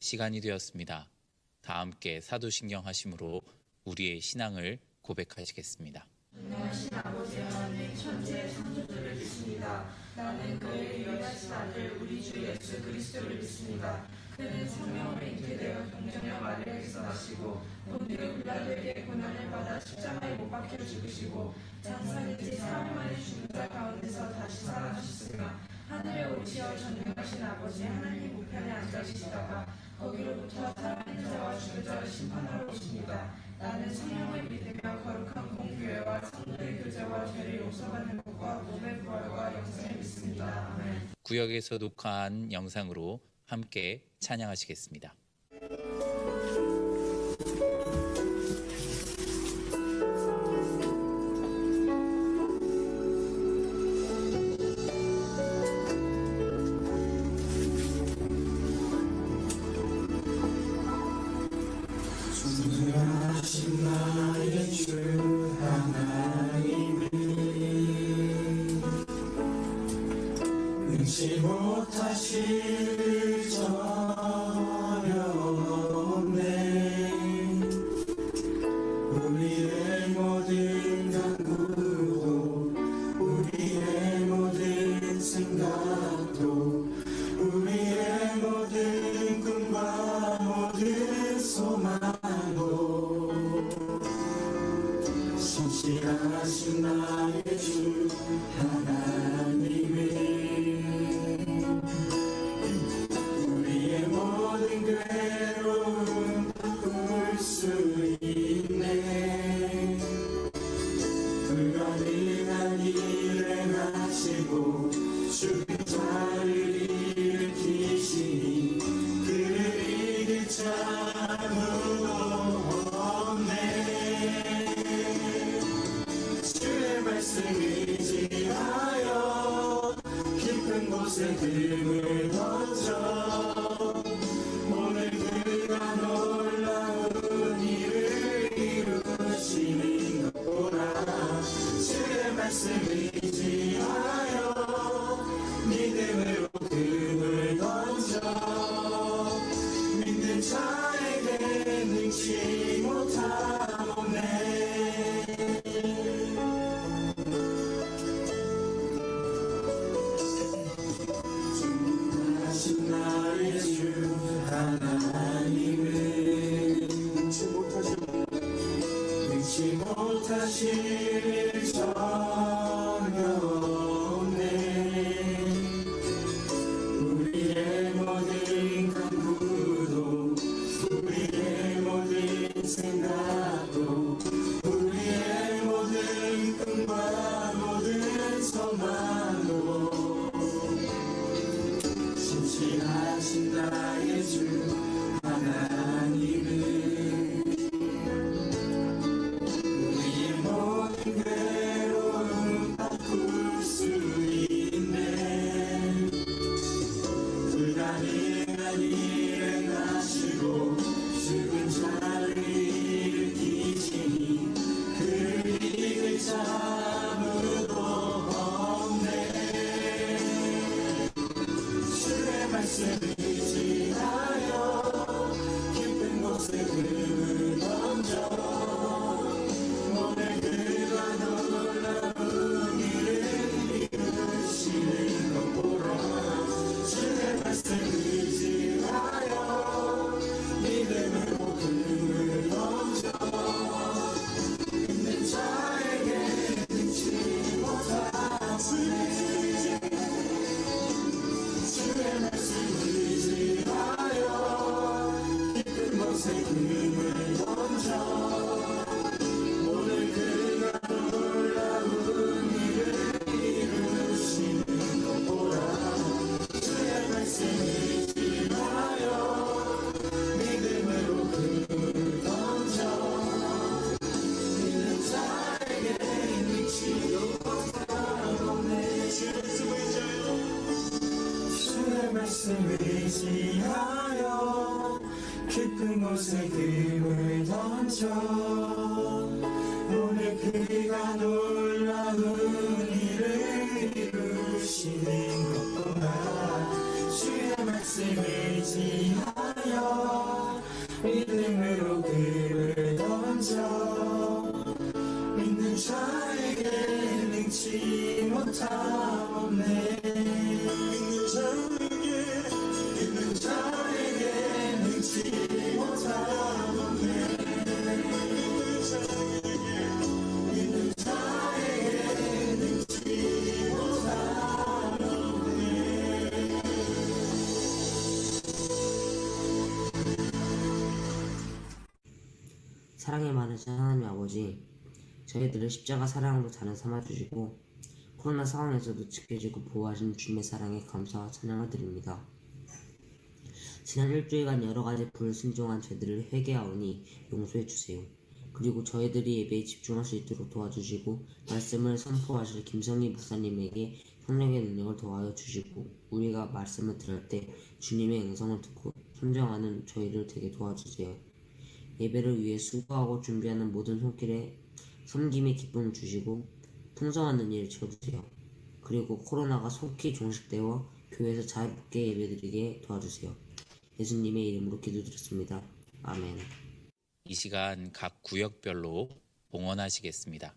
시간이 되었습니다. 다 함께 사도신경 하심으로 우리의 신앙을 고백하시겠습니다. 인내하신 아버지 하나님, 천지의 창조주를 믿습니다. 나는 그의 유일하신 아들 우리 주 예수 그리스도를 믿습니다. 그는 성령으로 잉태되어 동정녀 마리아에게서 나시고 본디오 빌라도에게 고난을 받아 십자가에 못 박혀 죽으시고 장사된 지 사흘 만에 죽은 자 가운데서 다시 살아나셨으며 하늘에 오르시어 전능하신 아버지 하나님 우편에 앉아 계시다가 거기로부터 살아있는 자와 죽은 자를 심판하러 오십니다. 나는 성령을 믿으며 거룩한 공교회와 성도의 교제와 죄를 용서받는 것과 몸의 부활과 영생을 믿습니다. 아멘. 구역에서 녹화한 영상으로 함께 찬양하시겠습니다. 존귀하신 나의 주 하나님을 능치 못하실 저려없네. 우리의 모든 간구도 우리의 모든 생각도 우리의 모든 꿈과 모든 소망도 신실하신 나의 주 하나님을 우리의 모든 괴로움 바꿀 수 있네. 불가능한 일을 하시고 죽은 자를 일으키시니 그를 이길 자 아무도 없네. 주의 말씀 의지하여 깊은 곳에 등을 던져 오늘 그가 놀라운 일을 이루시는 것 보라. 주의 말씀 의지하여 믿음으로 등을 던져 믿는 자에게 능치 못하오네. 존귀하신 나의 주 하나님을 능치 못하실 전혀 없네. 우리의 모든 간구도 우리의 모든 생각도 우리의 모든 꿈과 모든 소망도 신실하신 나의 주 하나님을 우리의 모든 괴로움 바꿀 수 있네. 불가능한 일을 하시고 죽은 자를 일으키시니 그를 이길 자 아무도 없네. 주의 말씀 의지하여 깊은 곳에 등을 던져 오늘 그가 놀라운 일을 이루시는 것 보라. 주의 말씀 의지하여 믿음으로 등을 던져 믿는 자에게 능치 못하오네. 주의 말씀 의지하여 깊은 곳에 등을 던져 오늘 그가 놀라운 일을 이루시는 것 보라. 주의 말씀 의지하여 믿음으로 등을 던져 믿는 자에게 능치 못하오네. 주의 말씀 의지하여 깊은 곳에 등을 던져 오늘 그가 놀라운 일을 이루시는 것 보라. 주의 말씀 의지하여 자 믿는 자에게 능치 못함 없네 믿는 자에게 능치 못함 없네 믿는 자에게 능치 못함 없네 사랑이 많으신 하나님 아버지, 저희들을 십자가 사랑으로 자는 삼아주시고 코로나 상황에서도 지켜주고 보호하신 주님의 사랑에 감사와 찬양을 드립니다. 지난 일주일간 여러가지 불순종한 죄들을 회개하오니 용서해주세요. 그리고 저희들이 예배에 집중할 수 있도록 도와주시고 말씀을 선포하실 김성희 목사님에게 성령의 능력을 더하여 주시고 우리가 말씀을 들을 때 주님의 음성을 듣고 순종하는 저희를 되게 도와주세요. 예배를 위해 수고하고 준비하는 모든 손길에 섬김의 기쁨을 주시고 풍성한 일 채워주세요. 그리고 코로나가 속히 종식되어 교회에서 자유롭게 예배드리게 도와주세요. 예수님의 이름으로 기도드렸습니다. 아멘. 이 시간 각 구역별로 봉헌하시겠습니다.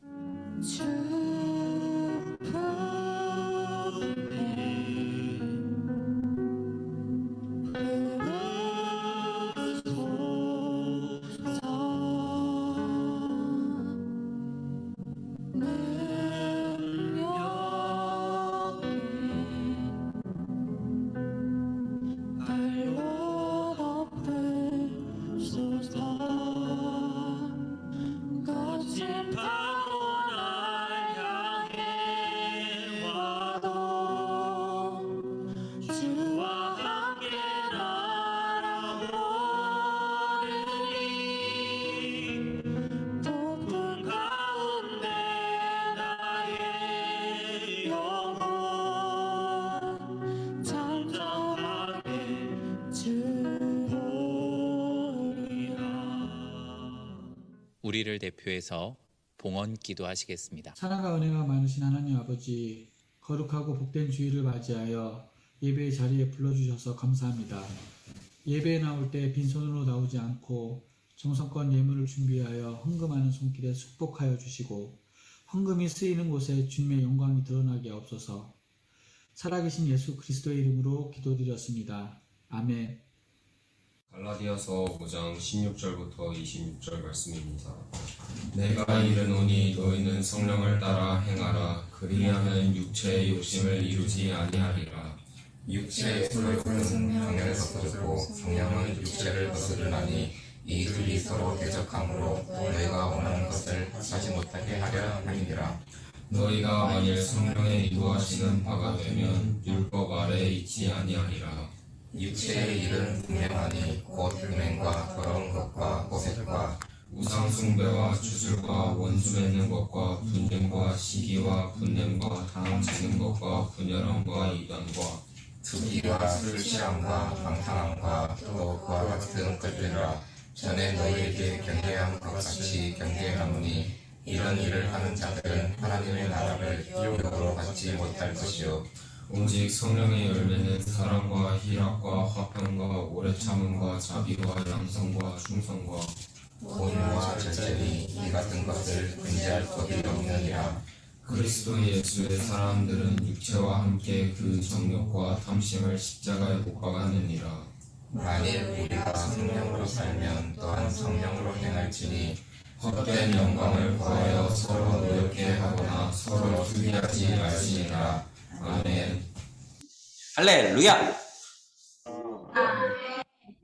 우리를 대표해서 봉헌 기도하시겠습니다. 사랑과 은혜가 많으신 하나님 아버지, 거룩하고 복된 주일을 맞이하여 예배의 자리에 불러주셔서 감사합니다. 예배에 나올 때 빈손으로 나오지 않고 정성껏 예물을 준비하여 헌금하는 손길에 축복하여 주시고 헌금이 쓰이는 곳에 주님의 영광이 드러나게 없어서 살아계신 예수 그리스도의 이름으로 기도드렸습니다. 아멘. 갈라디아서 5장 16절부터 26절 말씀입니다. 내가 이르노니 너희는 성령을 따라 행하라. 그리하면 육체의 욕심을 이루지 아니하리라. 육체의 소욕은 성령을 거스르고 성령은 육체를 거스르나니 이 둘이 서로 대적함으로 너희가 원하는 것을 하지 못하게 하려 함이니라. 너희가 만일 성령의 인도하시는 바가 되면 율법 아래에 있지 아니하리라. 육체의 일은 분명하니 곧 음행과 더러운 것과 호색과 우상 숭배와 주술과 원수 맺는 것과 분쟁과 시기와 분냄과 다함치는 것과 분열함과 이단과 투기와 술 취함과 방탕함과 도덕과 같은 것들이라. 전에 너희에게 경계한 것 같이 경계하노니 이런 일을 하는 자들은 하나님의 나라를 유혹으로 받지 못할 것이요 오직 성령의 열매는 사랑과 희락과 화평과 오래 참음과 자비와 양성과 충성과 온유와 절제니 이 같은 것을 금지할 법이 없느니라. 그리스도 예수의 사람들은 육체와 함께 그 정욕과 탐심을 십자가에 못 박았느니라. 만일 우리가 성령으로 살면 또한 성령으로 행할지니 헛된 영광을 구하여 서로 노엽게 하거나 서로 투기하지 말지니라. 아멘. 할렐루야!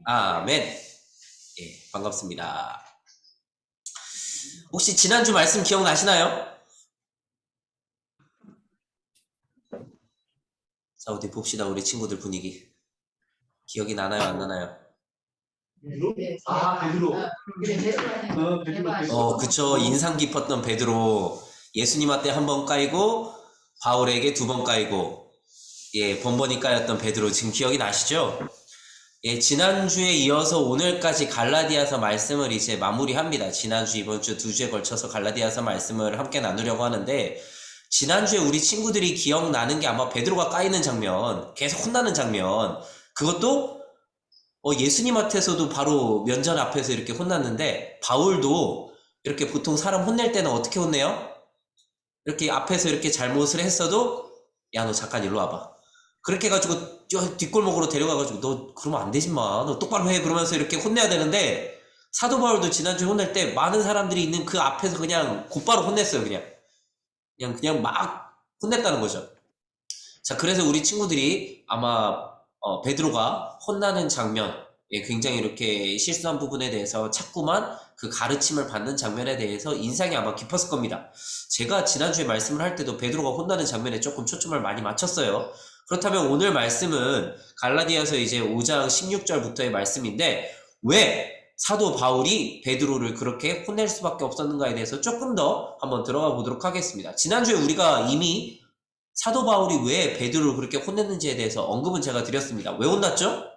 아멘. 예, 반갑습니다. 혹시 지난주 말씀 기억나시나요? 자, 어디 봅시다. 우리 친구들 분위기. 기억이 나나요? 안 나나요? 베드로. 그쵸. 인상 깊었던 베드로. 예수님한테 한 번 까이고, 바울에게 2번 까이고, 예, 번번이 까였던 베드로. 지금 기억이 나시죠? 예, 지난주에 이어서 오늘까지 갈라디아서 말씀을 이제 마무리합니다. 지난주, 이번주 2주에 걸쳐서 갈라디아서 말씀을 함께 나누려고 하는데, 지난주에 우리 친구들이 기억나는 게 아마 베드로가 까이는 장면, 계속 혼나는 장면, 그것도 예수님한테서도 바로 면전 앞에서 이렇게 혼났는데, 바울도 이렇게 보통 사람 혼낼 때는 어떻게 혼내요? 이렇게 앞에서 이렇게 잘못을 했어도 야, 너 잠깐 일로 와봐. 그렇게 해가지고 뒷골목으로 데려가가지고 너 그러면 안 되지 마. 너 똑바로 해. 그러면서 이렇게 혼내야 되는데 사도 바울도 지난주에 혼낼 때 많은 사람들이 있는 그 앞에서 그냥 곧바로 혼냈어요. 그냥 막 혼냈다는 거죠. 자, 그래서 우리 친구들이 아마 베드로가 혼나는 장면, 굉장히 이렇게 실수한 부분에 대해서 자꾸만 그 가르침을 받는 장면에 대해서 인상이 아마 깊었을 겁니다. 제가 지난주에 말씀을 할 때도 베드로가 혼나는 장면에 조금 초점을 많이 맞췄어요. 그렇다면 오늘 말씀은 갈라디아서 이제 5장 16절부터의 말씀인데 왜 사도 바울이 베드로를 그렇게 혼낼 수밖에 없었는가에 대해서 조금 더 한번 들어가 보도록 하겠습니다. 지난주에 우리가 이미 사도 바울이 왜 베드로를 그렇게 혼냈는지에 대해서 언급은 제가 드렸습니다. 왜 혼났죠?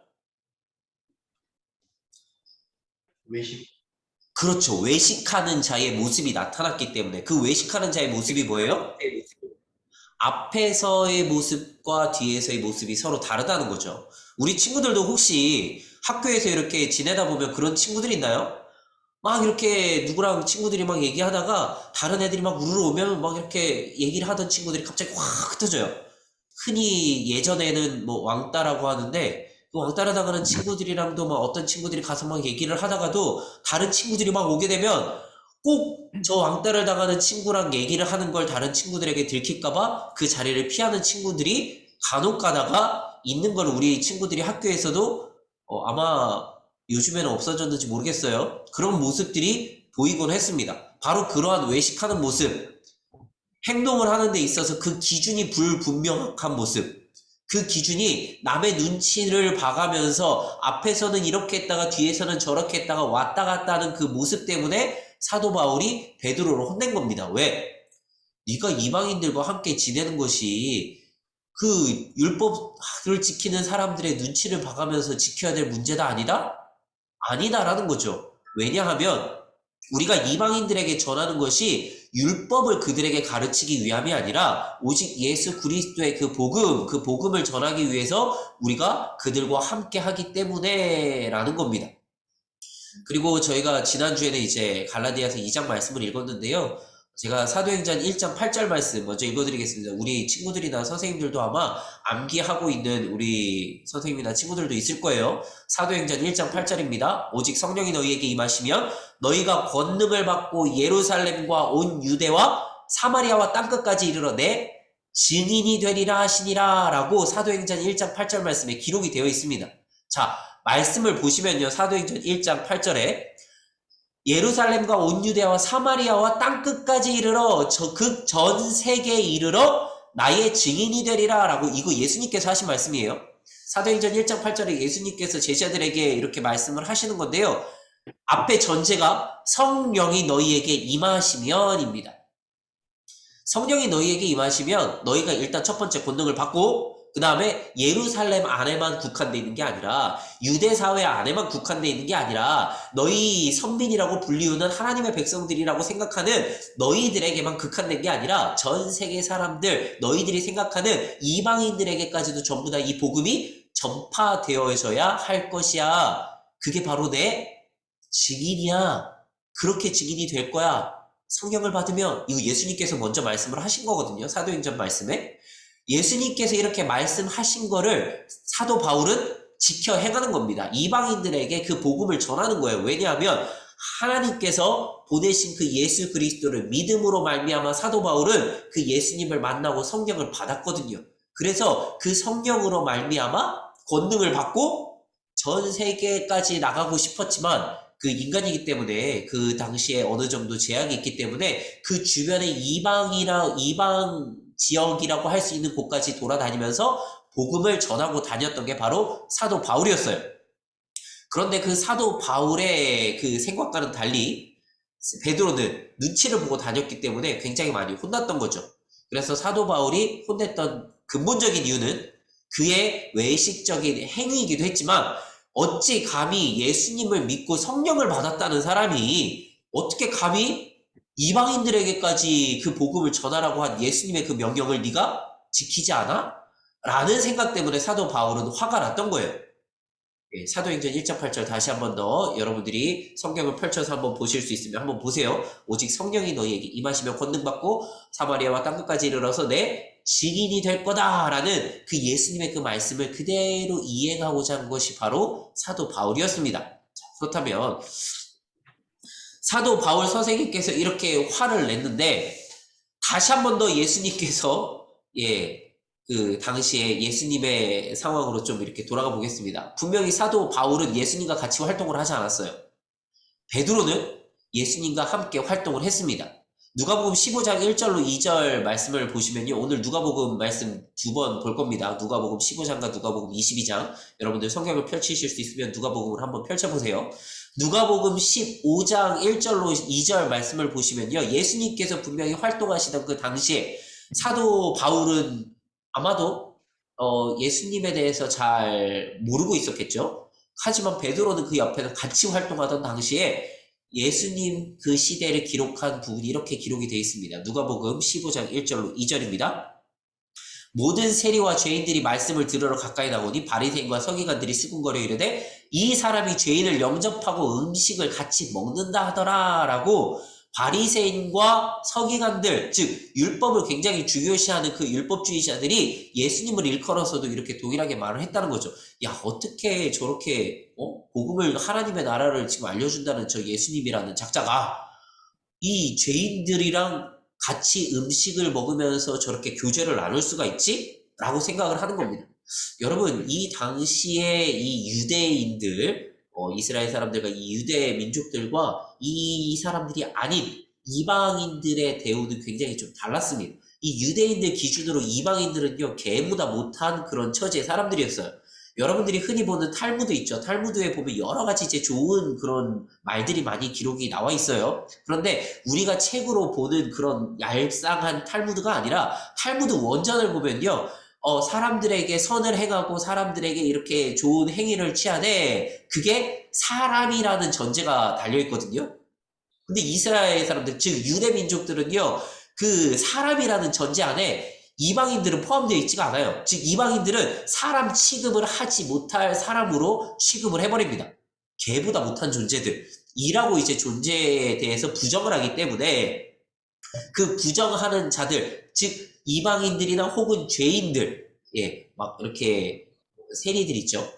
외식. 그렇죠. 외식하는 자의 모습이 나타났기 때문에. 그 외식하는 자의 모습이 뭐예요? 앞에서의 모습과 뒤에서의 모습이 서로 다르다는 거죠. 우리 친구들도 혹시 학교에서 이렇게 지내다 보면 그런 친구들이 있나요? 막 이렇게 누구랑 친구들이 막 얘기하다가 다른 애들이 막 우르르 오면 막 이렇게 얘기를 하던 친구들이 갑자기 확 흩어져요. 흔히 예전에는 뭐 왕따라고 하는데 그 왕따를 나가는 친구들이랑도 막 어떤 친구들이 가서 막 얘기를 하다가도 다른 친구들이 막 오게 되면 꼭 저 왕따를 당하는 친구랑 얘기를 하는 걸 다른 친구들에게 들킬까봐 그 자리를 피하는 친구들이 간혹 가다가 있는 걸 우리 친구들이 학교에서도 아마 요즘에는 없어졌는지 모르겠어요. 그런 모습들이 보이곤 했습니다. 바로 그러한 외식하는 모습, 행동을 하는 데 있어서 그 기준이 불분명한 모습, 그 기준이 남의 눈치를 봐가면서 앞에서는 이렇게 했다가 뒤에서는 저렇게 했다가 왔다 갔다 하는 그 모습 때문에 사도 바울이 베드로를 혼낸 겁니다. 왜? 네가 이방인들과 함께 지내는 것이 그 율법을 지키는 사람들의 눈치를 봐가면서 지켜야 될 문제다 아니다? 아니다라는 거죠. 왜냐하면 우리가 이방인들에게 전하는 것이 율법을 그들에게 가르치기 위함이 아니라 오직 예수 그리스도의 그 복음을 전하기 위해서 우리가 그들과 함께 하기 때문에 라는 겁니다. 그리고 저희가 지난주에는 이제 갈라디아서 2장 말씀을 읽었는데요. 제가 사도행전 1장 8절 말씀 먼저 읽어드리겠습니다. 우리 친구들이나 선생님들도 아마 암기하고 있는 우리 선생님이나 친구들도 있을 거예요. 사도행전 1장 8절입니다. 오직 성령이 너희에게 임하시면 너희가 권능을 받고 예루살렘과 온 유대와 사마리아와 땅끝까지 이르러 내 증인이 되리라 하시니라 라고 사도행전 1장 8절 말씀에 기록이 되어 있습니다. 자, 말씀을 보시면요. 사도행전 1장 8절에 예루살렘과 온 유대와 사마리아와 땅끝까지 이르러 그 전 세계에 이르러 나의 증인이 되리라 라고 이거 예수님께서 하신 말씀이에요. 사도행전 1장 8절에 예수님께서 제자들에게 이렇게 말씀을 하시는 건데요. 앞에 전제가 성령이 너희에게 임하시면입니다. 성령이 너희에게 임하시면 너희가 일단 첫 번째 권능을 받고 그 다음에 예루살렘 안에만 국한되어 있는 게 아니라 유대 사회 안에만 국한되어 있는 게 아니라 너희 선민이라고 불리우는 하나님의 백성들이라고 생각하는 너희들에게만 국한된 게 아니라 전 세계 사람들 너희들이 생각하는 이방인들에게까지도 전부 다 이 복음이 전파되어져야 할 것이야. 그게 바로 내 증인이야. 그렇게 증인이 될 거야. 성령을 받으면 이거 예수님께서 먼저 말씀을 하신 거거든요. 사도행전 말씀에. 예수님께서 이렇게 말씀하신 거를 사도 바울은 지켜 행하는 겁니다. 이방인들에게 그 복음을 전하는 거예요. 왜냐하면 하나님께서 보내신 그 예수 그리스도를 믿음으로 말미암아 사도 바울은 그 예수님을 만나고 성령을 받았거든요. 그래서 그 성령으로 말미암아 권능을 받고 전 세계까지 나가고 싶었지만 그 인간이기 때문에 그 당시에 어느 정도 제약이 있기 때문에 그 주변에 이방 지역이라고 할 수 있는 곳까지 돌아다니면서 복음을 전하고 다녔던 게 바로 사도 바울이었어요. 그런데 그 사도 바울의 그 생각과는 달리 베드로는 눈치를 보고 다녔기 때문에 굉장히 많이 혼났던 거죠. 그래서 사도 바울이 혼냈던 근본적인 이유는 그의 외식적인 행위이기도 했지만 어찌 감히 예수님을 믿고 성령을 받았다는 사람이 어떻게 감히 이방인들에게까지 그 복음을 전하라고 한 예수님의 그 명령을 네가 지키지 않아? 라는 생각 때문에 사도 바울은 화가 났던 거예요. 예, 사도행전 1장 8절 다시 한번 더 여러분들이 성경을 펼쳐서 한번 보실 수 있으면 한번 보세요. 오직 성령이 너희에게 임하시며 권능받고 사마리아와 땅끝까지 이르러서 내 증인이 될 거다라는 그 예수님의 그 말씀을 그대로 이행하고자 한 것이 바로 사도 바울이었습니다. 자, 그렇다면 사도 바울 선생님께서 이렇게 화를 냈는데 다시 한 번 더 예수님께서 그 당시에 예수님의 상황으로 좀 이렇게 돌아가 보겠습니다. 분명히 사도 바울은 예수님과 같이 활동을 하지 않았어요. 베드로는 예수님과 함께 활동을 했습니다. 누가복음 15장 1절로 2절 말씀을 보시면요. 오늘 누가복음 말씀 두 번 볼 겁니다. 누가복음 15장과 누가복음 22장. 여러분들 성경을 펼치실 수 있으면 누가복음을 한번 펼쳐보세요. 누가복음 15장 1절로 2절 말씀을 보시면요. 예수님께서 분명히 활동하시던 그 당시에 사도 바울은 아마도 예수님에 대해서 잘 모르고 있었겠죠. 하지만 베드로는 그 옆에서 같이 활동하던 당시에 예수님 그 시대를 기록한 부분이 이렇게 기록이 되어 있습니다. 누가복음 15장 1절로 2절입니다. 모든 세리와 죄인들이 말씀을 들으러 가까이 나오니 바리새인과 서기관들이 수군거려 이르되 이 사람이 죄인을 영접하고 음식을 같이 먹는다 하더라 라고 바리새인과 서기관들, 즉 율법을 굉장히 중요시하는 그 율법주의자들이 예수님을 일컬어서도 이렇게 동일하게 말을 했다는 거죠. 야, 어떻게 저렇게 복음을, 하나님의 나라를 지금 알려준다는 저 예수님이라는 작자가 이 죄인들이랑 같이 음식을 먹으면서 저렇게 교제를 나눌 수가 있지? 라고 생각을 하는 겁니다. 여러분, 이 당시에 이 유대인들, 이스라엘 사람들과 이 유대 민족들과 이 사람들이 아닌 이방인들의 대우는 굉장히 좀 달랐습니다. 이 유대인들 기준으로 이방인들은요, 개보다 못한 그런 처지의 사람들이었어요. 여러분들이 흔히 보는 탈무드 있죠. 탈무드에 보면 여러 가지 이제 좋은 그런 말들이 많이 기록이 나와 있어요. 그런데 우리가 책으로 보는 그런 얄쌍한 탈무드가 아니라 탈무드 원전을 보면요. 사람들에게 선을 행하고 사람들에게 이렇게 좋은 행위를 취하되 그게 사람이라는 전제가 달려있거든요. 근데 이스라엘 사람들, 즉 유대 민족들은요, 그 사람이라는 전제 안에 이방인들은 포함되어 있지가 않아요. 즉 이방인들은 사람 취급을 하지 못할 사람으로 취급을 해버립니다. 개보다 못한 존재들 이라고 이제 존재에 대해서 부정을 하기 때문에 그 부정하는 자들, 즉 이방인들이나 혹은 죄인들, 막 이렇게 세리들 있죠.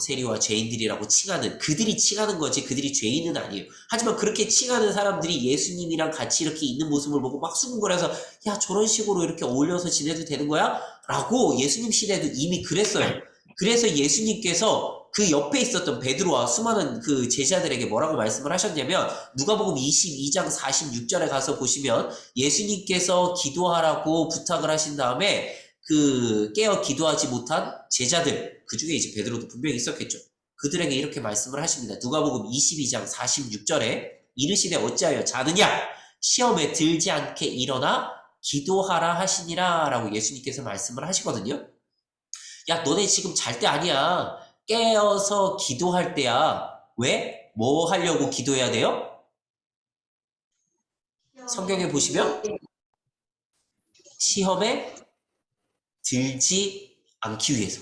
세리와 죄인들이라고 칭하는, 그들이 칭하는 거지 그들이 죄인은 아니에요. 하지만 그렇게 칭하는 사람들이 예수님이랑 같이 이렇게 있는 모습을 보고 막 수군거려서 야, 저런 식으로 이렇게 어울려서 지내도 되는 거야? 라고 예수님 시대에도 이미 그랬어요. 그래서 예수님께서 그 옆에 있었던 베드로와 수많은 그 제자들에게 뭐라고 말씀을 하셨냐면 누가복음 22장 46절에 가서 보시면 예수님께서 기도하라고 부탁을 하신 다음에 그 깨어 기도하지 못한 제자들, 그 중에 이제 베드로도 분명히 있었겠죠. 그들에게 이렇게 말씀을 하십니다. 누가복음 22장 46절에 이르시되 어찌하여 자느냐? 시험에 들지 않게 일어나 기도하라 하시니라 라고 예수님께서 말씀을 하시거든요. 야, 너네 지금 잘 때 아니야. 깨어서 기도할 때야. 왜? 뭐 하려고 기도해야 돼요? 성경에 보시면 시험에 들지 않기 위해서.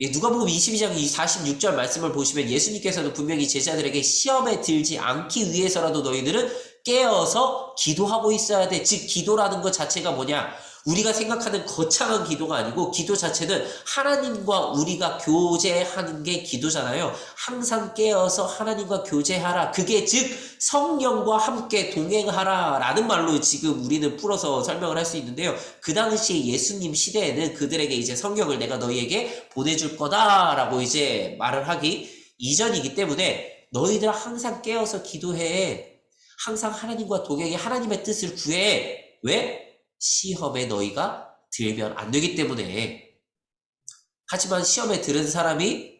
누가복음 22장 46절 말씀을 보시면 예수님께서는 분명히 제자들에게 시험에 들지 않기 위해서라도 너희들은 깨어서 기도하고 있어야 돼. 즉 기도라는 것 자체가 뭐냐? 우리가 생각하는 거창한 기도가 아니고 기도 자체는 하나님과 우리가 교제하는 게 기도잖아요. 항상 깨어서 하나님과 교제하라. 그게 즉 성령과 함께 동행하라 라는 말로 지금 우리는 풀어서 설명을 할 수 있는데요. 그 당시에 예수님 시대에는 그들에게 이제 성령을 내가 너희에게 보내줄 거다 라고 이제 말을 하기 이전이기 때문에 너희들 항상 깨어서 기도해. 항상 하나님과 동행해. 하나님의 뜻을 구해. 왜? 시험에 너희가 들면 안 되기 때문에. 하지만 시험에 들은 사람이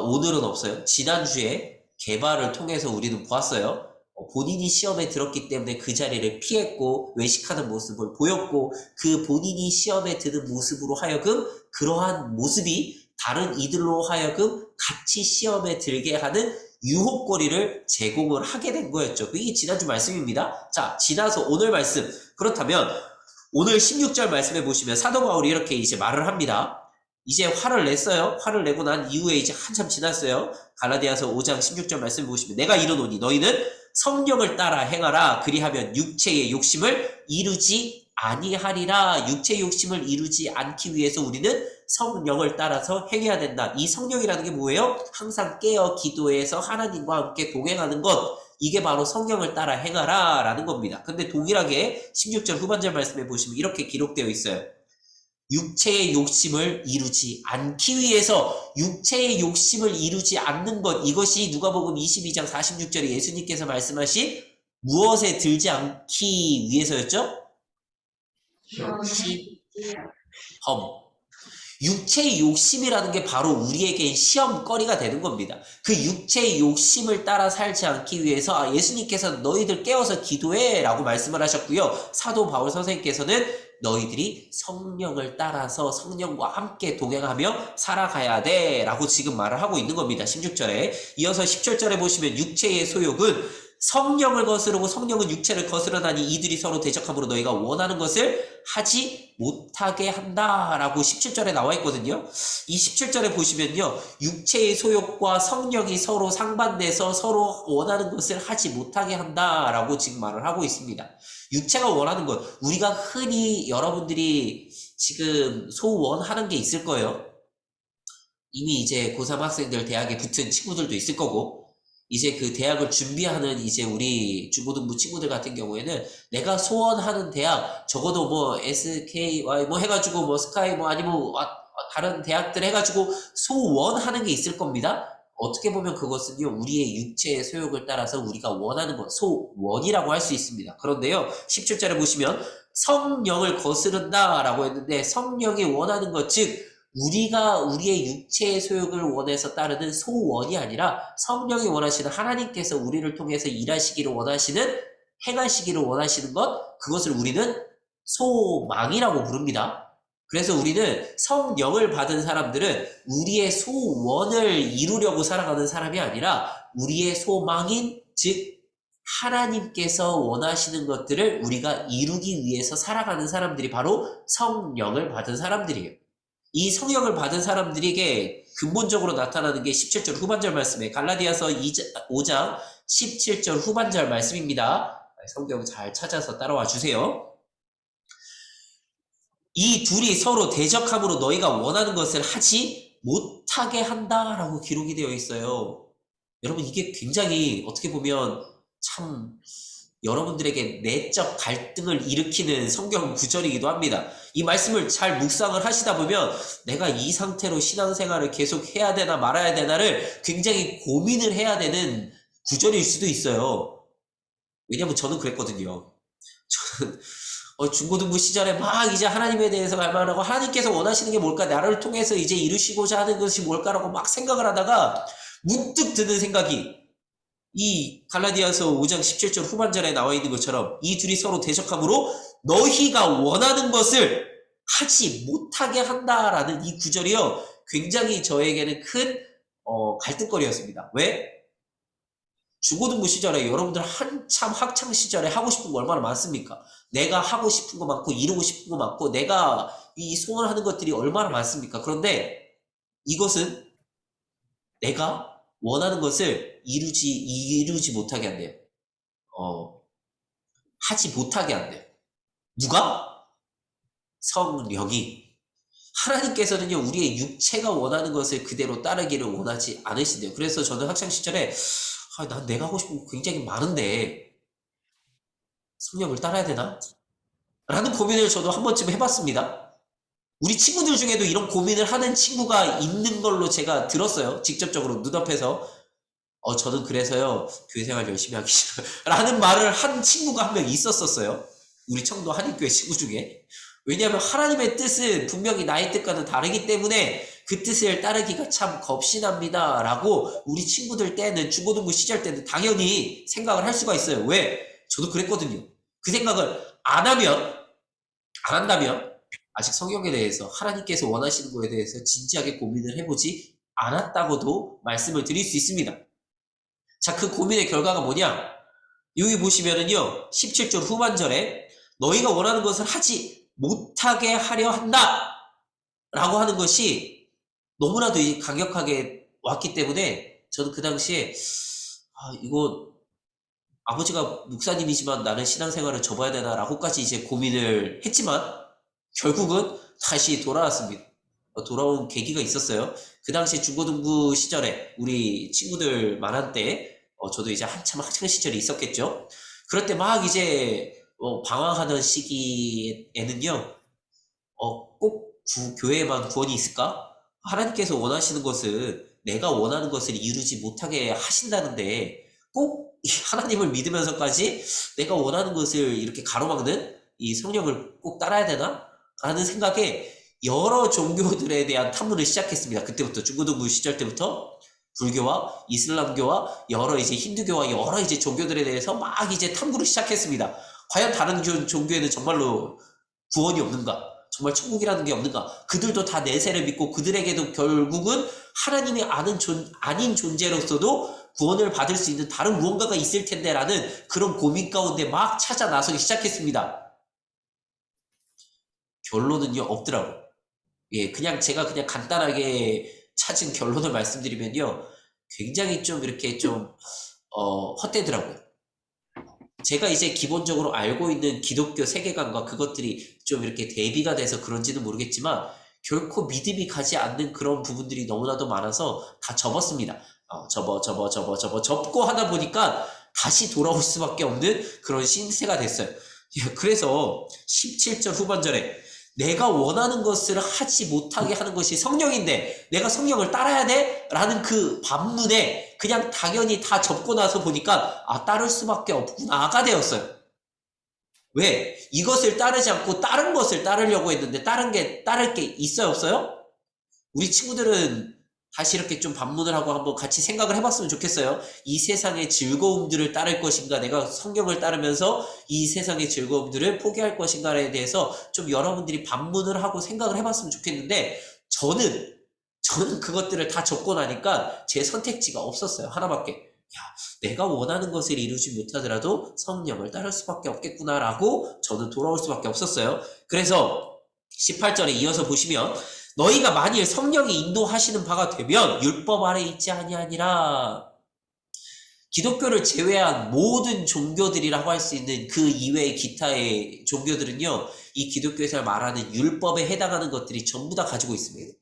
오늘은 없어요. 지난주에 개발을 통해서 우리는 보았어요. 본인이 시험에 들었기 때문에 그 자리를 피했고 외식하는 모습을 보였고 그 본인이 시험에 드는 모습으로 하여금 그러한 모습이 다른 이들로 하여금 같이 시험에 들게 하는 유혹거리를 제공을 하게 된 거였죠. 이게 지난주 말씀입니다. 자, 지나서 오늘 말씀. 그렇다면 오늘 16절 말씀해 보시면 사도 바울이 이렇게 이제 말을 합니다. 이제 화를 냈어요. 화를 내고 난 이후에 이제 한참 지났어요. 갈라디아서 5장 16절 말씀을 보시면 내가 이르노니 너희는 성령을 따라 행하라. 그리하면 육체의 욕심을 이루지 아니하리라. 육체의 욕심을 이루지 않기 위해서 우리는 성령을 따라서 행해야 된다. 이 성령이라는 게 뭐예요? 항상 깨어 기도해서 하나님과 함께 동행하는 것. 이게 바로 성령을 따라 행하라 라는 겁니다. 근데 동일하게 16절 후반절 말씀에 보시면 이렇게 기록되어 있어요. 육체의 욕심을 이루지 않기 위해서 육체의 욕심을 이루지 않는 것, 이것이 누가복음 22장 46절에 예수님께서 말씀하신 무엇에 들지 않기 위해서였죠? 시험. 육체의 욕심이라는 게 바로 우리에게 시험거리가 되는 겁니다. 그 육체의 욕심을 따라 살지 않기 위해서 예수님께서 너희들 깨워서 기도해 라고 말씀을 하셨고요. 사도 바울 선생님께서는 너희들이 성령을 따라서 성령과 함께 동행하며 살아가야 돼 라고 지금 말을 하고 있는 겁니다. 16절에. 이어서 17절에 보시면 육체의 소욕은 성령을 거스르고 성령은 육체를 거스르나니 이들이 서로 대적함으로 너희가 원하는 것을 하지 못하게 한다라고 17절에 나와 있거든요. 이 17절에 보시면요. 육체의 소욕과 성령이 서로 상반돼서 서로 원하는 것을 하지 못하게 한다라고 지금 말을 하고 있습니다. 육체가 원하는 것, 우리가 흔히 여러분들이 지금 소원하는 게 있을 거예요. 이미 이제 고3 학생들 대학에 붙은 친구들도 있을 거고, 이제 그 대학을 준비하는 이제 우리 중고등부 친구들 같은 경우에는 내가 소원하는 대학, 적어도 뭐 SKY 뭐 해가지고 뭐 스카이 뭐 아니면 다른 대학들 해가지고 소원하는 게 있을 겁니다. 어떻게 보면 그것은요, 우리의 육체의 소욕을 따라서 우리가 원하는 것, 소원이라고 할 수 있습니다. 그런데요, 17절에 보시면 성령을 거스른다 라고 했는데, 성령이 원하는 것, 즉 우리가 우리의 육체의 소욕을 원해서 따르는 소원이 아니라 성령이 원하시는, 하나님께서 우리를 통해서 일하시기를 원하시는, 행하시기를 원하시는 것, 그것을 우리는 소망이라고 부릅니다. 그래서 우리는 성령을 받은 사람들은 우리의 소원을 이루려고 살아가는 사람이 아니라 우리의 소망인, 즉 하나님께서 원하시는 것들을 우리가 이루기 위해서 살아가는 사람들이 바로 성령을 받은 사람들이에요. 이 성령을 받은 사람들에게 근본적으로 나타나는 게 17절 후반절 말씀에 갈라디아서 5장 17절 후반절 말씀입니다. 성경 잘 찾아서 따라와 주세요. 이 둘이 서로 대적함으로 너희가 원하는 것을 하지 못하게 한다라고 기록이 되어 있어요. 여러분, 이게 굉장히 어떻게 보면 참 여러분들에게 내적 갈등을 일으키는 성경 구절이기도 합니다. 이 말씀을 잘 묵상을 하시다 보면 내가 이 상태로 신앙생활을 계속 해야 되나 말아야 되나를 굉장히 고민을 해야 되는 구절일 수도 있어요. 왜냐면 저는 그랬거든요. 저는 중고등부 시절에 막 이제 하나님에 대해서 말하고 하나님께서 원하시는 게 뭘까, 나를 통해서 이제 이루시고자 하는 것이 뭘까라고 막 생각을 하다가 문득 드는 생각이, 이 갈라디아서 5장 17절 후반절에 나와 있는 것처럼 이 둘이 서로 대적함으로 너희가 원하는 것을 하지 못하게 한다라는 이 구절이요, 굉장히 저에게는 큰 갈등거리였습니다. 왜? 중고등부 시절에 여러분들 한참 학창 시절에 하고 싶은 거 얼마나 많습니까? 내가 하고 싶은 거 많고 이루고 싶은 거 많고 내가 이 소원하는 것들이 얼마나 많습니까? 그런데 이것은 내가 원하는 것을 이루지 못하게 한대요. 하지 못하게 한대요. 누가? 성령이. 하나님께서는요, 우리의 육체가 원하는 것을 그대로 따르기를 원하지 않으신대요. 그래서 저는 학창 시절에 난 내가 하고 싶은 거 굉장히 많은데 성령을 따라야 되나? 라는 고민을 저도 한 번쯤 해봤습니다. 우리 친구들 중에도 이런 고민을 하는 친구가 있는 걸로 제가 들었어요. 직접적으로 눈앞에서. 저는 그래서요, 교회생활 열심히 하기 싫어요 라는 말을 한 친구가 한 명 있었어요. 우리 청도 한인교회 친구 중에. 왜냐하면 하나님의 뜻은 분명히 나의 뜻과는 다르기 때문에 그 뜻을 따르기가 참 겁신합니다 라고 우리 친구들 때는, 중고등부 시절 때는 당연히 생각을 할 수가 있어요. 왜? 저도 그랬거든요. 그 생각을 안 한다면 아직 성경에 대해서, 하나님께서 원하시는 거에 대해서 진지하게 고민을 해보지 않았다고도 말씀을 드릴 수 있습니다. 자, 그 고민의 결과가 뭐냐? 여기 보시면은요, 17절 후반절에 너희가 원하는 것을 하지 못하게 하려 한다 라고 하는 것이 너무나도 강력하게 왔기 때문에 저는 그 당시에 이거 아버지가 목사님이지만 나는 신앙생활을 접어야 되나라고까지 이제 고민을 했지만 결국은 다시 돌아왔습니다. 돌아온 계기가 있었어요. 그 당시 중고등부 시절에 우리 친구들 만한 때 저도 이제 한참 학창 시절이 있었겠죠. 그럴 때 막 이제 방황하던 시기에는요, 꼭 교회에만 구원이 있을까? 하나님께서 원하시는 것은 내가 원하는 것을 이루지 못하게 하신다는데 꼭 하나님을 믿으면서까지 내가 원하는 것을 이렇게 가로막는 이 성령을 꼭 따라야 되나? 라는 생각에 여러 종교들에 대한 탐문을 시작했습니다. 그때부터 중고등부 시절 때부터 불교와 이슬람교와 여러 이제 힌두교와 여러 이제 종교들에 대해서 막 이제 탐구를 시작했습니다. 과연 다른 종교에는 정말로 구원이 없는가? 정말 천국이라는 게 없는가? 그들도 다 내세를 믿고 그들에게도 결국은 하나님이 아닌 존재로서도 구원을 받을 수 있는 다른 무언가가 있을 텐데 라는 그런 고민 가운데 막 찾아 나서기 시작했습니다. 결론은요, 없더라고요. 제가 그냥 간단하게 찾은 결론을 말씀드리면요, 굉장히 좀 이렇게 좀 헛되더라고요. 제가 이제 기본적으로 알고 있는 기독교 세계관과 그것들이 좀 이렇게 대비가 돼서 그런지는 모르겠지만 결코 믿음이 가지 않는 그런 부분들이 너무나도 많아서 다 접었습니다. 접고 하다 보니까 다시 돌아올 수밖에 없는 그런 신세가 됐어요. 그래서 17절 후반절에 내가 원하는 것을 하지 못하게 하는 것이 성령인데 내가 성령을 따라야 돼? 라는 그 반문에 그냥 당연히 다 접고 나서 보니까 따를 수밖에 없구나가 되었어요. 왜? 이것을 따르지 않고 다른 것을 따르려고 했는데 따를 게 있어요, 없어요? 우리 친구들은 다시 이렇게 좀 반문을 하고 한번 같이 생각을 해봤으면 좋겠어요. 이 세상의 즐거움들을 따를 것인가, 내가 성경을 따르면서 이 세상의 즐거움들을 포기할 것인가에 대해서 좀 여러분들이 반문을 하고 생각을 해봤으면 좋겠는데 저는 그것들을 다 적고 나니까 제 선택지가 없었어요. 하나밖에. 내가 원하는 것을 이루지 못하더라도 성령을 따를 수밖에 없겠구나라고 저는 돌아올 수밖에 없었어요. 그래서 18절에 이어서 보시면 너희가 만일 성령이 인도하시는 바가 되면 율법 아래 있지 아니하니라. 기독교를 제외한 모든 종교들이라고 할 수 있는 그 이외의 기타의 종교들은요, 이 기독교에서 말하는 율법에 해당하는 것들이 전부 다 가지고 있습니다.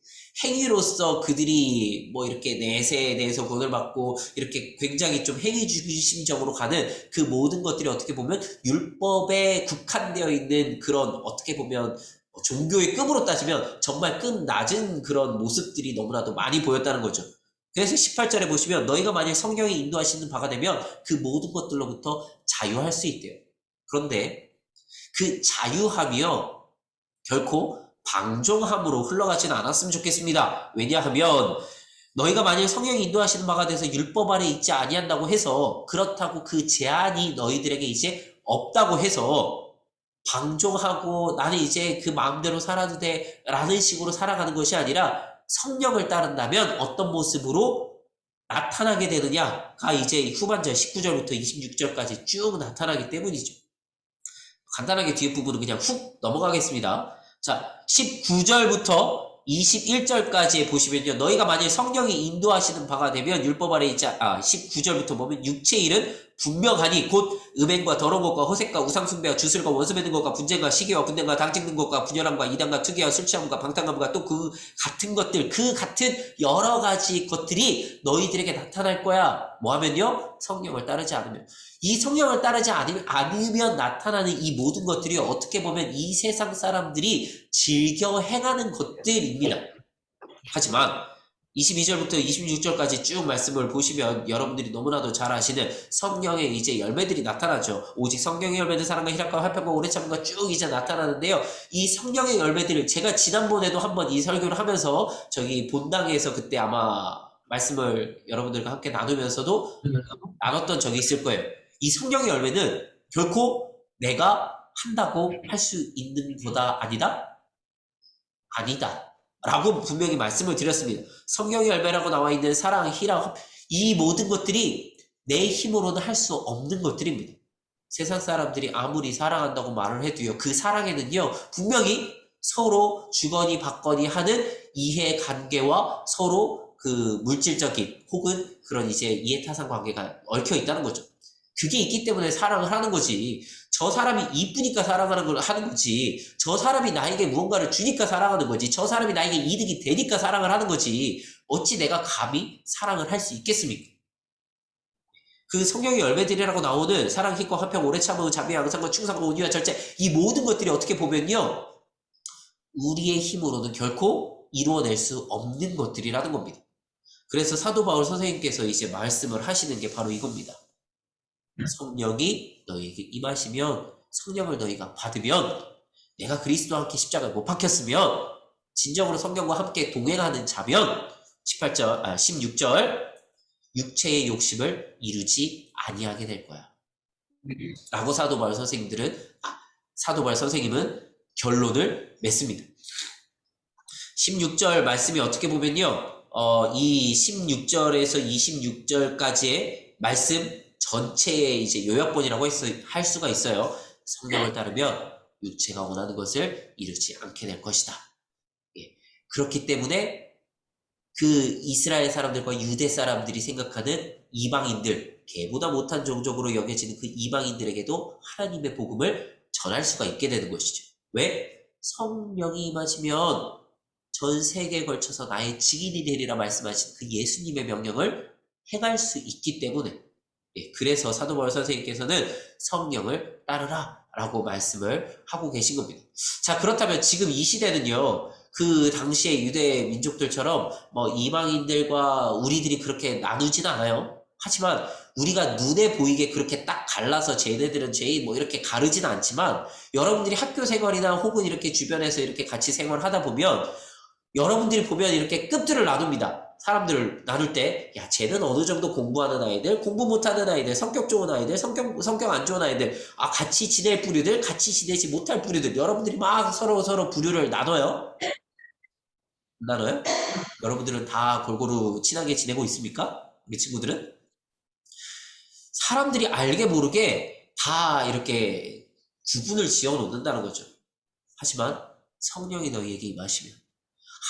행위로서 그들이 뭐 이렇게 내세에 대해서 구원을 받고 이렇게 굉장히 좀 행위 중심적으로 가는 그 모든 것들이 어떻게 보면 율법에 국한되어 있는 그런 어떻게 보면 종교의 급으로 따지면 정말 급 낮은 그런 모습들이 너무나도 많이 보였다는 거죠. 그래서 18절에 보시면 너희가 만약 성령이 인도하시는 바가 되면 그 모든 것들로부터 자유할 수 있대요. 그런데 그 자유함이요 결코 방종함으로 흘러가지는 않았으면 좋겠습니다. 왜냐하면 너희가 만약 성령이 인도하시는 바가 돼서 율법 아래 있지 아니한다고 해서 그렇다고 그 제한이 너희들에게 이제 없다고 해서 방종하고 나는 이제 그 마음대로 살아도 돼 라는 식으로 살아가는 것이 아니라 성령을 따른다면 어떤 모습으로 나타나게 되느냐가 이제 후반절 19절부터 26절까지 쭉 나타나기 때문이죠. 간단하게 뒤에 부분은 그냥 훅 넘어가겠습니다. 자, 19절부터 21절까지 보시면요. 너희가 만일 성령이 인도하시는 바가 되면 율법 아래 있지 19절부터 보면 육체의 일은 분명하니 곧 음행과 더러운 것과 호색과 우상숭배와 주술과 원수 맺는 것과 분쟁과 시기와 분쟁과 당 찍는 것과 분열함과 이단과 투기와 술 취함과 방탕함과 또 그 같은 것들 그 같은 여러 가지 것들이 너희들에게 나타날 거야. 뭐 하면요? 성령을 따르지 않으면. 이 성령을 따르지 않으면 나타나는 이 모든 것들이 어떻게 보면 이 세상 사람들이 즐겨 행하는 것들입니다. 하지만 22절부터 26절까지 쭉 말씀을 보시면 여러분들이 너무나도 잘 아시는 성령의 이제 열매들이 나타나죠. 오직 성령의 열매는 사랑과 희락과 화평과 오래 참음과 쭉 이제 나타나는데요. 이 성령의 열매들을 제가 지난번에도 한번 이 설교를 하면서 저기 본당에서 그때 아마 말씀을 여러분들과 함께 나누면서도 나눴던 적이 있을 거예요. 이 성령의 열매는 결코 내가 한다고 할 수 있는 거다 아니다? 아니다. 라고 분명히 말씀을 드렸습니다. 성령의 열매라고 나와 있는 사랑, 희락, 이 모든 것들이 내 힘으로는 할 수 없는 것들입니다. 세상 사람들이 아무리 사랑한다고 말을 해도요, 그 사랑에는요, 분명히 서로 주거니 받거니 하는 이해 관계와 서로 그 물질적인 혹은 그런 이제 이해타산 관계가 얽혀 있다는 거죠. 그게 있기 때문에 사랑을 하는 거지. 저 사람이 이쁘니까 사랑하는 걸 하는 거지. 저 사람이 나에게 무언가를 주니까 사랑하는 거지. 저 사람이 나에게 이득이 되니까 사랑을 하는 거지. 어찌 내가 감히 사랑을 할 수 있겠습니까? 그 성경의 열매들이라고 나오는 사랑, 희과, 화평, 오래 참음, 자비, 양상과 충성과 온유와 절제, 이 모든 것들이 어떻게 보면요, 우리의 힘으로는 결코 이루어낼 수 없는 것들이라는 겁니다. 그래서 사도 바울 선생님께서 이제 말씀을 하시는 게 바로 이겁니다. 성령이 너희에게 임하시면, 성령을 너희가 받으면, 내가 그리스도와 함께 십자가에 못 박혔으면, 진정으로 성령과 함께 동행하는 자면, 16절, 육체의 욕심을 이루지 아니하게 될 거야. 라고 사도 바울 선생님은 결론을 맺습니다. 16절 말씀이 어떻게 보면요, 이 16절에서 26절까지의 말씀 전체의 이제 요약본이라고 할 수가 있어요. 성령을 따르면 육체가 원하는 것을 이루지 않게 될 것이다. 예. 그렇기 때문에 그 이스라엘 사람들과 유대 사람들이 생각하는 이방인들, 개보다 못한 종족으로 여겨지는 그 이방인들에게도 하나님의 복음을 전할 수가 있게 되는 것이죠. 왜? 성령이 임하시면 전 세계에 걸쳐서 나의 증인이 되리라 말씀하신 그 예수님의 명령을 행할 수 있기 때문에, 예, 그래서 사도 바울 선생님께서는 성령을 따르라 라고 말씀을 하고 계신 겁니다. 자, 그렇다면 지금 이 시대는요, 그 당시의 유대 민족들처럼 뭐 이방인들과 우리들이 그렇게 나누진 않아요. 하지만 우리가 눈에 보이게 그렇게 딱 갈라서 쟤네들은 죄인 뭐 이렇게 가르지는 않지만, 여러분들이 학교 생활이나 혹은 이렇게 주변에서 이렇게 같이 생활하다 보면 여러분들이 보면 이렇게 급들을 나눕니다. 사람들을 나눌 때, 야, 쟤는 어느 정도 공부하는 아이들, 공부 못하는 아이들, 성격 좋은 아이들, 성격 안 좋은 아이들, 아, 같이 지낼 부류들, 같이 지내지 못할 부류들, 여러분들이 막 서로 부류를 나눠요? 나눠요? 여러분들은 다 골고루 친하게 지내고 있습니까? 우리 친구들은? 사람들이 알게 모르게 다 이렇게 구분을 지어 놓는다는 거죠. 하지만 성령이 너희에게 임하시면,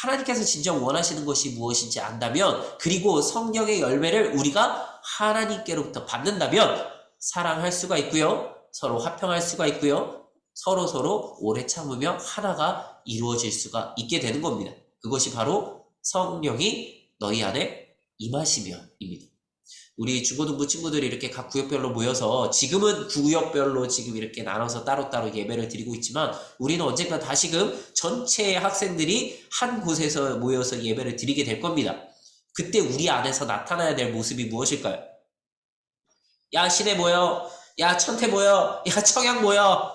하나님께서 진정 원하시는 것이 무엇인지 안다면, 그리고 성령의 열매를 우리가 하나님께로부터 받는다면 사랑할 수가 있고요, 서로 화평할 수가 있고요, 서로 오래 참으며 하나가 이루어질 수가 있게 되는 겁니다. 그것이 바로 성령이 너희 안에 임하시며입니다. 우리 중고등부 친구들이 이렇게 각 구역별로 모여서, 지금은 구역별로 지금 이렇게 나눠서 따로따로 예배를 드리고 있지만, 우리는 언젠가 다시금 전체 학생들이 한 곳에서 모여서 예배를 드리게 될 겁니다. 그때 우리 안에서 나타나야 될 모습이 무엇일까요? 야, 신혜 모여, 야, 천태 모여, 야, 청양 모여.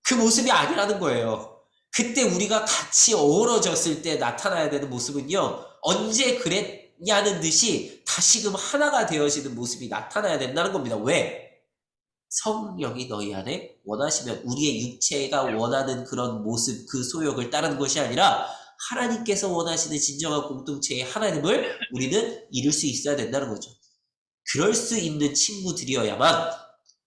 그 모습이 아니라는 거예요. 그때 우리가 같이 어우러졌을 때 나타나야 되는 모습은요, 언제 그랬냐는 듯이 다시금 하나가 되어지는 모습이 나타나야 된다는 겁니다. 왜? 성령이 너희 안에 원하시면, 우리의 육체가 원하는 그런 모습, 그 소욕을 따르는 것이 아니라 하나님께서 원하시는 진정한 공동체의 하나님을 우리는 이룰 수 있어야 된다는 거죠. 그럴 수 있는 친구들이어야만,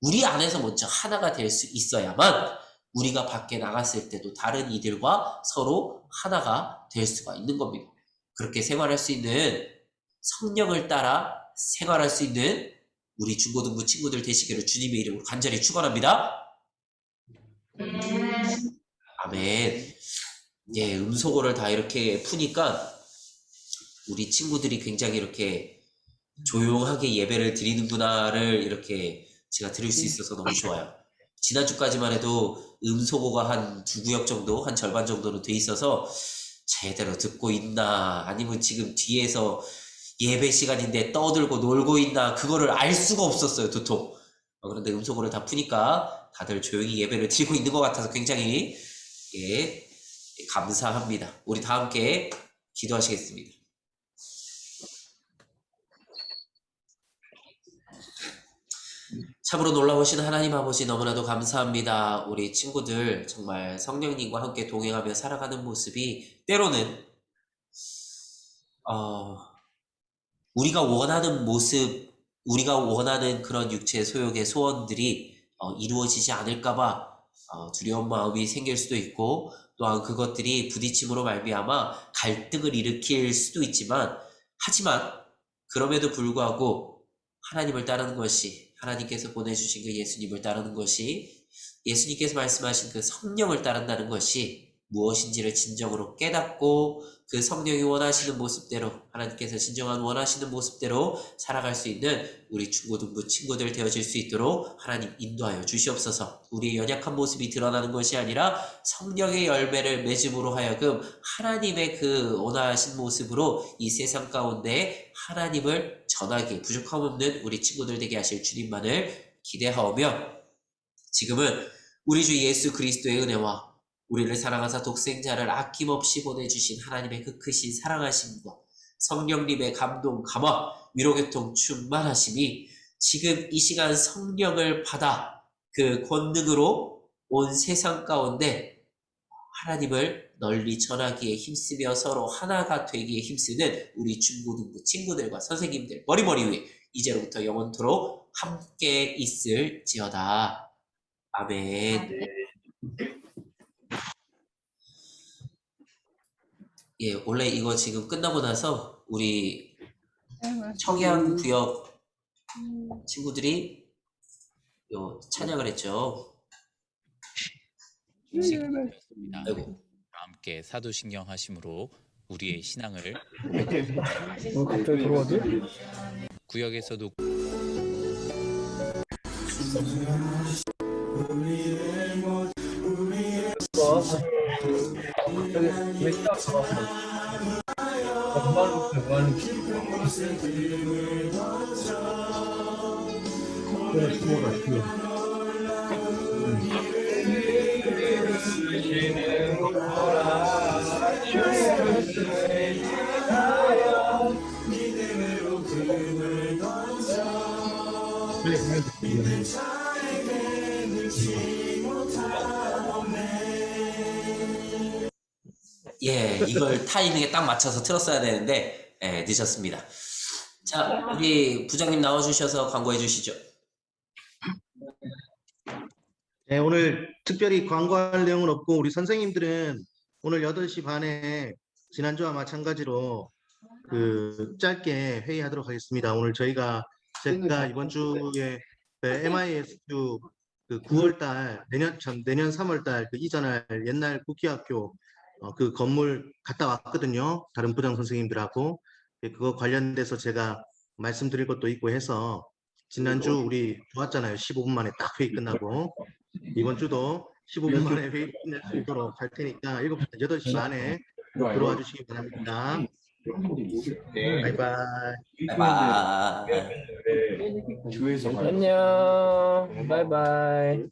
우리 안에서 먼저 하나가 될 수 있어야만 우리가 밖에 나갔을 때도 다른 이들과 서로 하나가 될 수가 있는 겁니다. 그렇게 생활할 수 있는, 성령을 따라 생활할 수 있는 우리 중고등부 친구들 되시기를 주님의 이름으로 간절히 축원합니다. 아멘. 예, 음소거를 다 이렇게 푸니까 우리 친구들이 굉장히 이렇게 조용하게 예배를 드리는구나를 이렇게 제가 들을 수 있어서 너무 좋아요. 지난주까지만 해도 음소거가 한 2구역 정도, 한 절반 정도는 돼 있어서 제대로 듣고 있나, 아니면 지금 뒤에서 예배 시간인데 떠들고 놀고 있나, 그거를 알 수가 없었어요, 도통. 그런데 음소거를 다 푸니까 다들 조용히 예배를 드리고 있는 것 같아서 굉장히, 예, 감사합니다. 우리 다 함께 기도하시겠습니다. 참으로 놀라우신 하나님 아버지, 너무나도 감사합니다. 우리 친구들 정말 성령님과 함께 동행하며 살아가는 모습이 때로는 우리가 원하는 모습, 우리가 원하는 그런 육체 소욕의 소원들이 이루어지지 않을까봐 두려운 마음이 생길 수도 있고, 또한 그것들이 부딪힘으로 말미암아 갈등을 일으킬 수도 있지만 하지만 그럼에도 불구하고 하나님을 따르는 것이 하나님께서 보내주신 그 예수님을 따르는 것이 예수님께서 말씀하신 그 성령을 따른다는 것이 무엇인지를 진정으로 깨닫고 그 성령이 원하시는 모습대로 하나님께서 진정한 원하시는 모습대로 살아갈 수 있는 우리 중고등부 친구들 되어질 수 있도록 하나님 인도하여 주시옵소서. 우리의 연약한 모습이 드러나는 것이 아니라 성령의 열매를 맺음으로 하여금 하나님의 그 원하신 모습으로 이 세상 가운데 하나님을 전하기에 부족함 없는 우리 친구들 되게 하실 주님만을 기대하오며 지금은 우리 주 예수 그리스도의 은혜와 우리를 사랑하사 독생자를 아낌없이 보내주신 하나님의 그 크신 사랑하심과 성령님의 감동, 감화, 위로교통 충만하심이 지금 이 시간 성령을 받아 그 권능으로 온 세상 가운데 하나님을 널리 전하기에 힘쓰며 서로 하나가 되기에 힘쓰는 우리 중고등부 친구들과 선생님들 머리머리 위에 이제로부터 영원토록 함께 있을지어다. 아멘. 예, 원래 이거 지금 끝나고 나서 우리 청양구역 친구들이 요 찬양을 했죠. 시간이었습니다. 아이고. 함께 사도신경 하심으로 우리의 신앙을 갑자기 들어가지? 구역에서도 왜 시작 금방 뭐 하는지 그래 죽어라 예, 이걸 타이밍에 딱 맞춰서 틀었어야 되는데 예, 늦었습니다. 자, 우리 부장님 나와주셔서 광고해 주시죠. 네, 오늘 특별히 광고할 내용은 없고 우리 선생님들은 오늘 8시 반에 지난주와 마찬가지로 그 짧게 회의하도록 하겠습니다. 오늘 제가 이번 주에 MISU 그 9월달 내년 3월달 그 이전할 옛날 국기학교 그 건물 갔다 왔거든요. 다른 부장 선생님들하고 그거 관련돼서 제가 말씀드릴 것도 있고 해서 지난주 우리 좋았잖아요. 15분 만에 딱 회의 끝나고 이번 주도 15분 만에 회의 끝낼 수 있도록 할 테니까 8시 반에 들어와 주시기 바랍니다. 바이바이. 바이바이. 안녕 바이바이